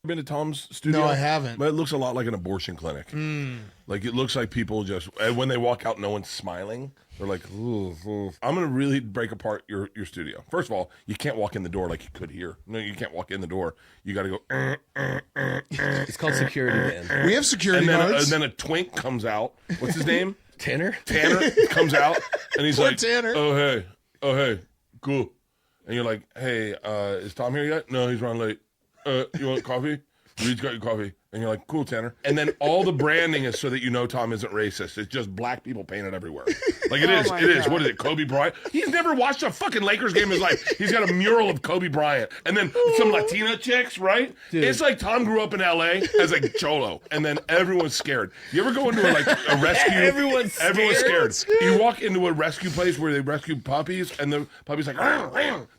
Been to Tom's studio? No, I haven't. But it looks a lot like an abortion clinic. Like, it looks like people just, and when they walk out, no one's smiling. They're like, ooh, ooh. I'm going to really break apart your studio. First of all, you can't walk in the door like you could here. No, you can't walk in the door. You got to go, It's called security, man. We have security guards. and then a twink comes out. What's his name? Tanner comes out, and he's Poor like, Tanner. oh, hey, cool. And you're like, hey, is Tom here yet? No, he's running late. You want coffee? Reed's got your coffee. And you're like, cool, Tanner. And then all the branding is so that you know Tom isn't racist. It's just black people painted everywhere. Like, it is. What is it, Kobe Bryant? He's never watched a fucking Lakers game in his life. He's got a mural of Kobe Bryant. And then some Latina chicks, right? Dude. It's like Tom grew up in L.A. as a cholo. And then everyone's scared. You ever go into a rescue? Everyone's scared. You walk into a rescue place where they rescue puppies, and the puppy's like,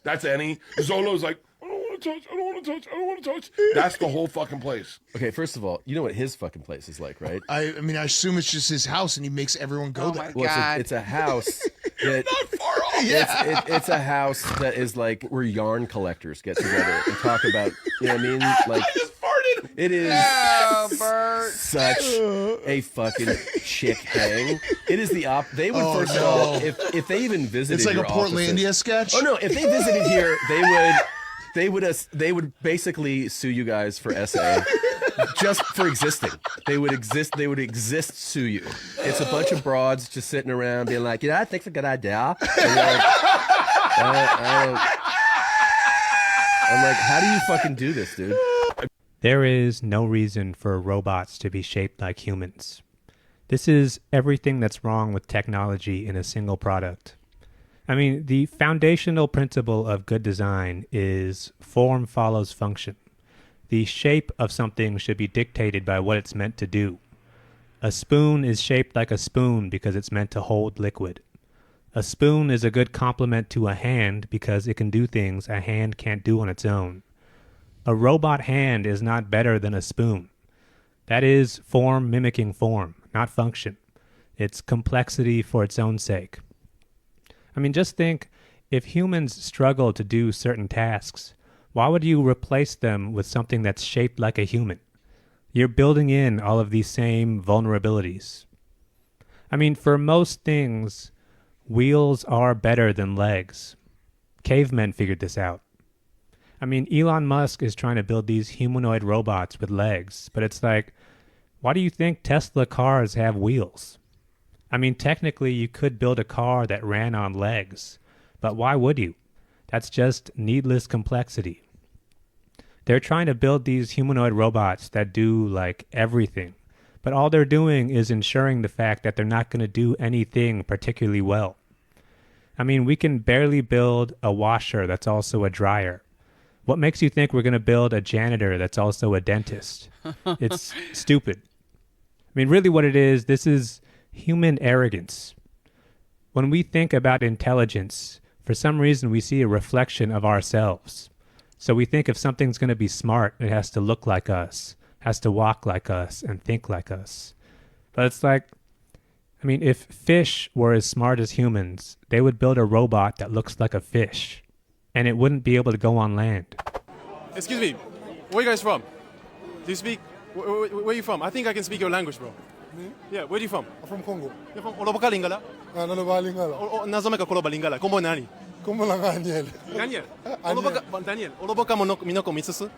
that's Annie. Zolo's like, I don't want to touch. That's the whole fucking place. Okay, first of all, you know what his fucking place is like, right? I mean, I assume it's just his house, and he makes everyone go there. Well, it's a house that Not far off. Yeah. it's a house that is like where yarn collectors get together and talk about, you know what I mean? Like, I just farted. it is such a fucking chick hang. It is the They would first of all, if they even visited, It's like your a Portlandia offices, sketch. Oh no! If they visited here, they would basically sue you guys for SA, just for existing. They would exist sue you. It's a bunch of broads just sitting around being like, I think it's a good idea. And you're like, I'm like, how do you fucking do this, dude? There is no reason for robots to be shaped like humans. This is everything that's wrong with technology in a single product. I mean, the foundational principle of good design is form follows function. The shape of something should be dictated by what it's meant to do. A spoon is shaped like a spoon because it's meant to hold liquid. A spoon is a good complement to a hand because it can do things a hand can't do on its own. A robot hand is not better than a spoon. That is form mimicking form, not function. It's complexity for its own sake. I mean, just think, if humans struggle to do certain tasks, why would you replace them with something that's shaped like a human? You're building in all of these same vulnerabilities. I mean, for most things, wheels are better than legs. Cavemen figured this out. I mean, Elon Musk is trying to build these humanoid robots with legs, but it's like, why do you think Tesla cars have wheels? I mean, technically, you could build a car that ran on legs, but why would you? That's just needless complexity. They're trying to build these humanoid robots that do, like, everything, but all they're doing is ensuring the fact that they're not going to do anything particularly well. I mean, we can barely build a washer that's also a dryer. What makes you think we're going to build a janitor that's also a dentist? It's stupid. I mean, really what it is, this is human arrogance. When we think about intelligence, for some reason we see a reflection of ourselves. So we think if something's going to be smart, it has to look like us, has to walk like us, and think like us. But it's like, I mean, if fish were as smart as humans, they would build a robot that looks like a fish, and it wouldn't be able to go on land. Excuse me, where are you guys from? Do you speak, where are you from? I think I can speak your language, bro. Me? Yeah, where are you from? I'm from Congo. You're from Oloboka Lingala? Naloba Lingala. Nazomeka Koloba Lingala. Kombo nani? Kombo lang Daniel. Daniel. Daniel. Oloboka Minoko Mitsusu?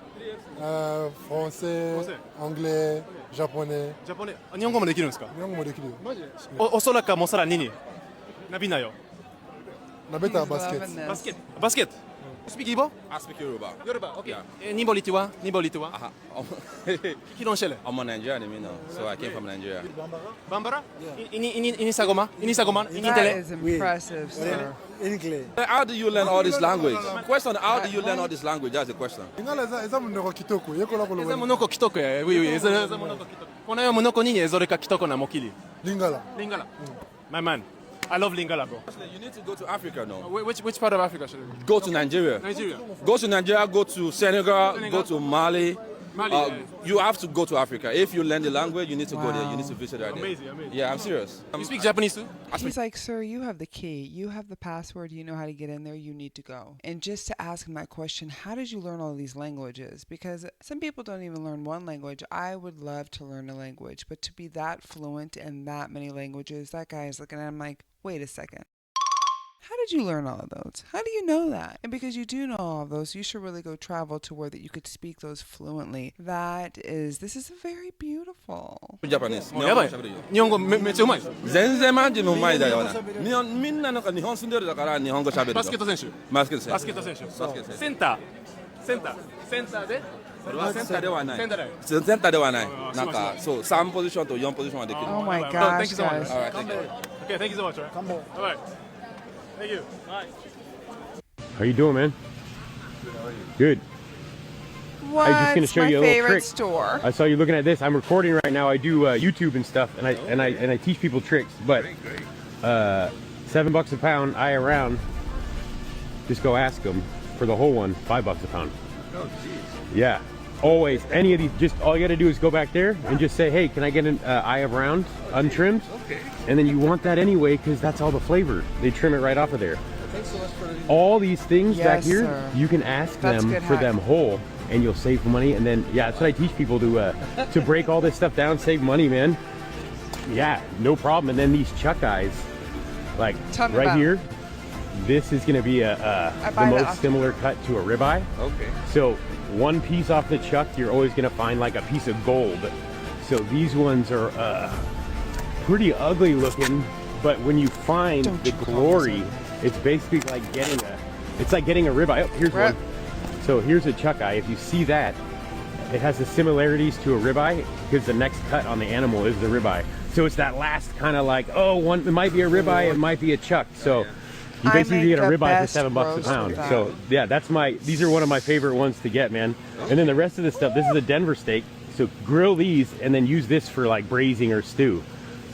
Français, anglais, japonais. Japonais. 日本語もできるんですか？日本語もできるよ。マジで？おそらくもさらにナビなよ。Nabeta basket. Basket. Basket. You speak Igbo? I speak Yoruba. Yoruba, okay. Yeah. Nibo litiwa? Kilonshele. I'm a Nigerian, you know, so I came from Nigeria. Bambara? Ini sagoma? Ini That tele? is impressive, sir. How do you learn all this language? Question, how do you learn all this language? That's the question. Ingala eza munoko kitoko. Yeko la Eza koloba. monoko kitoko ya. Oui, oui, eza monoko kitoko. Kona yo monoko nini ezoreka kitoko na mokili? Lingala. Lingala. My man, I love Lingala, bro. You need to go to Africa now. Which part of Africa should I Go to Nigeria. Nigeria. Go to Nigeria, go to Senegal, go to Mali, Mali. You have to go to Africa. If you learn the language, you need to go there. You need to visit right there. Amazing. Yeah, I'm serious. You speak Japanese too? He's like, sir, you have the key. You have the password. You know how to get in there. You need to go. And just to ask him that question, how did you learn all these languages? Because some people don't even learn one language. I would love to learn a language, but to be that fluent in that many languages, that guy is looking at him like, wait a second. How did you learn all of those? How do you know that? And because you do know all of those, you should really go travel to where that you could speak those fluently. This is very beautiful. Japanese. やばい。日本語めっちゃうまいです。全然マジのうまいだよな。みんななんか日本住んでるだから日本語喋る。バスケット選手。バスケット選手。バスケット選手。バスケット選手。センターで。それはセンターではない。センターで。センターではない。なんかそう3ポジションと4ポジションはできる。Oh my Thank gosh, you so much. guys. All right, thank you. Okay, thank you so much. Right? Bye. Thank you. Bye. How you doing, man? Good. What's just gonna show my you a little favorite trick. store? I saw you looking at this. I'm recording right now. I do YouTube and stuff, and I teach people tricks. But $7 a pound, eye around. Just go ask them for the whole one. $5 a pound. Oh, jeez. Yeah. Always. Any of these. Just all you got to do is go back there and just say, "Hey, can I get an eye of round untrimmed?" Okay. And then you want that anyway because that's all the flavor. They trim it right off of there. Thanks so much for the... All these things back Yes, here, sir. you can ask That's them good for hack. them whole, and you'll save money. And then, yeah, that's what I teach people to break all this stuff down, save money, man. Yeah, no problem. And then these chuck eyes, like Tell me right about 'em. here, this is going to be the buy that most often. similar cut to a ribeye. Okay. So one piece off the chuck, you're always going to find like a piece of gold. So these ones are pretty ugly looking, but when you find Don't the you call glory, it's basically like getting a ribeye. Oh, here's Rib. one. So here's a chuck eye. If you see that, it has the similarities to a ribeye because the next cut on the animal is the ribeye. So it's that last kind of like, it might be a ribeye, it might be a chuck. So you I basically make get a the ribeye for best $7 a roast pound. with that. So yeah, these are one of my favorite ones to get, man. And then the rest of the stuff, this is a Denver steak. So grill these and then use this for like braising or stew.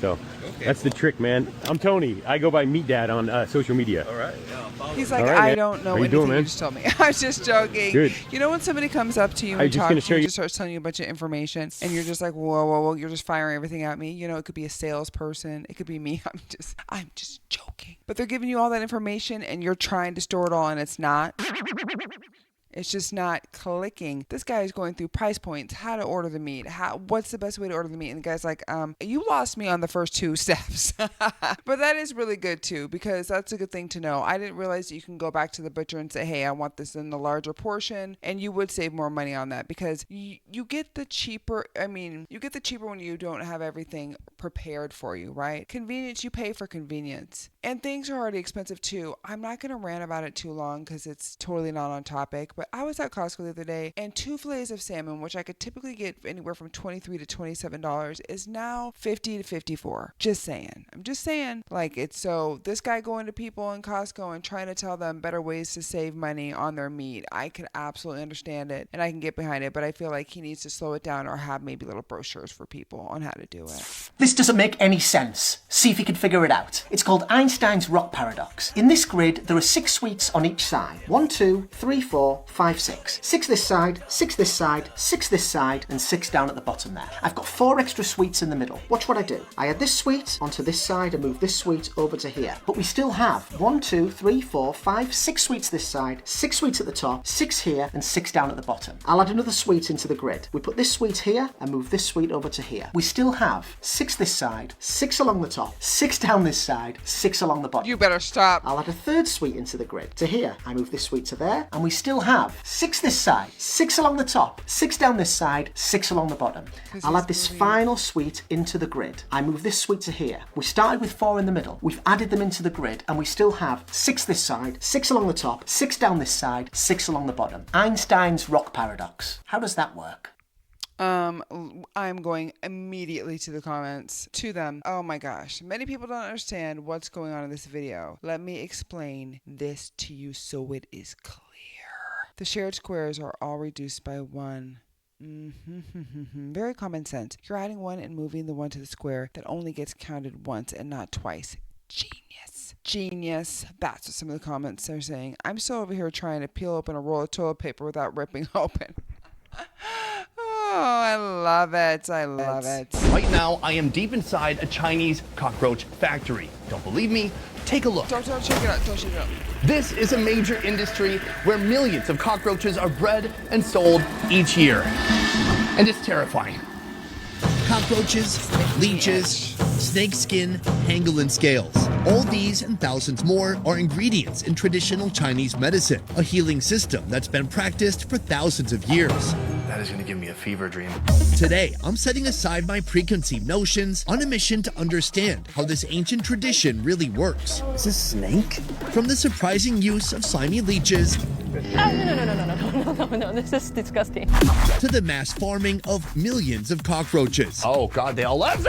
So that's the trick, man. I'm Tony. I go by Meat Dad on social media. All right. He's like, All right, I man. don't know How you anything doing, you man? just told me. I was just joking. Good. You know when somebody comes up to you I'm and just talks gonna to show you and you- just starts telling you a bunch of information, and you're just like, whoa, you're just firing everything at me. You know, it could be a salesperson. It could be me. I'm just joking. But they're giving you all that information, and you're trying to store it all, and it's not. It's just not clicking. This guy is going through price points, how to order the meat, what's the best way to order the meat. And the guy's like, you lost me on the first 2 steps. But that is really good too, because that's a good thing to know. I didn't realize that you can go back to the butcher and say, hey, I want this in the larger portion. And you would save more money on that because you get the cheaper. You get the cheaper when you don't have everything prepared for you, right? Convenience, you pay for convenience. And things are already expensive too. I'm not going to rant about it too long because it's totally not on topic. But I was at Costco the other day, and 2 fillets of salmon, which I could typically get anywhere from $23 to $27, is now $50 to $54. Just saying. I'm just saying. Like, it's so this guy going to people in Costco and trying to tell them better ways to save money on their meat. I can absolutely understand it, and I can get behind it, but I feel like he needs to slow it down or have maybe little brochures for people on how to do it. This doesn't make any sense. See if you can figure it out. It's called Einstein's rock paradox. In this grid, there are 6 sweets on each side. 1, 2, 3, 4, 5, 6. 6 this side, 6 this side, 6 this side, and 6 down at the bottom there. I've got 4 extra sweets in the middle. Watch what I do. I add this sweet onto this side and move this sweet over to here. But we still have 1, 2, 3, 4, 5, 6 sweets this side, 6 sweets at the top, 6 here, and 6 down at the bottom. I'll add another sweet into the grid. We put this sweet here and move this sweet over to here. We still have 6 this side, 6 along the top, 6 down this side, 6 along the bottom. You better stop. I'll add a third sweet into the grid to here. I move this sweet to there, and we still have 6 this side, 6 along the top, 6 down this side, 6 along the bottom. I'll add this final sweet into the grid. I move this sweet to here. We started with 4 in the middle. We've added them into the grid, and we still have 6 this side, 6 along the top, 6 down this side, 6 along the bottom. Einstein's rock paradox. How does that work? I'm going immediately to the comments to them. Oh my gosh. Many people don't understand what's going on in this video. Let me explain this to you so it is clear. The shared squares are all reduced by 1. Very common sense. You're adding 1 and moving the 1 to the square that only gets counted once and not twice. Genius. That's what some of the comments are saying. I'm still over here trying to peel open a roll of toilet paper without ripping open. love it. I love it. Right now, I am deep inside a Chinese cockroach factory. Don't believe me? Take a look. Don't shake it up. Don't shake it up. This is a major industry where millions of cockroaches are bred and sold each year. And it's terrifying. Cockroaches, leeches, snake skin, pangolin scales. All these and thousands more are ingredients in traditional Chinese medicine, a healing system that's been practiced for thousands of years. That is going to give me a fever dream. Today, I'm setting aside my preconceived notions on a mission to understand how this ancient tradition really works. Is this snake? From the surprising use of slimy leeches No, this is disgusting. to the mass farming of millions of cockroaches. Oh God, they all left.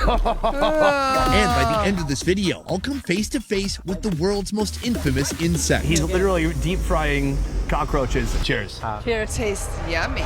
And by the end of this video, I'll come face to face with the world's most infamous insect. He's literally deep frying cockroaches. Cheers. Cheers. Tastes yummy.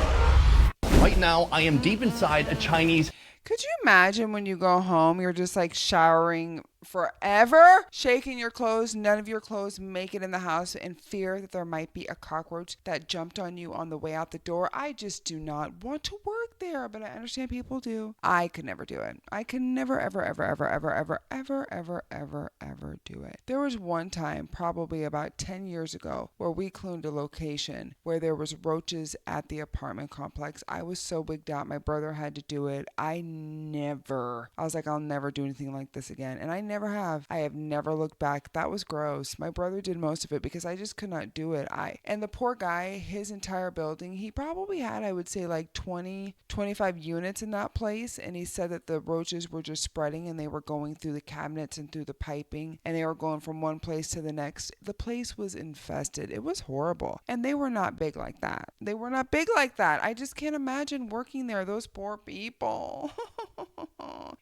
Right now, I am deep inside a Chinese. Could you imagine when you go home, you're just like showering forever, shaking your clothes, none of your clothes make it in the house, in fear that there might be a cockroach that jumped on you on the way out the door? I just do not want to work there, but I understand people do. I could never do it. I could never, ever, ever, ever, ever, ever, ever, ever, ever, ever do it. There was one time, probably about 10 years ago, where we cleaned a location where there was roaches at the apartment complex. I was so wigged out. My brother had to do it. I was like, I'll never do anything like this again. And I never have. I have never looked back. That was gross. My brother did most of it because I just could not do it. And the poor guy, his entire building, he probably had, I would say, like 20, 25 units in that place. And he said that the roaches were just spreading and they were going through the cabinets and through the piping and they were going from one place to the next. The place was infested. It was horrible. And they were not big like that. They were not big like that. I just can't imagine working there. Those poor people.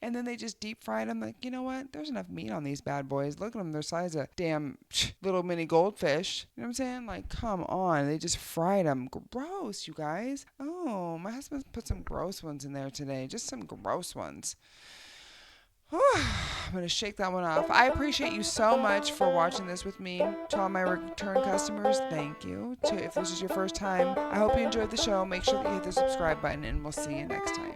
And then they just deep fried them. Like, you know what? There's enough meat on these bad boys. Look at them. They're size of damn little mini goldfish. You know what I'm saying? Like, come on. They just fried them. Gross, you guys. Oh, my husband put some gross ones in there today. Just some gross ones. I'm going to shake that one off. I appreciate you so much for watching this with me. To all my return customers, thank you. If this is your first time, I hope you enjoyed the show. Make sure that you hit the subscribe button, and we'll see you next time.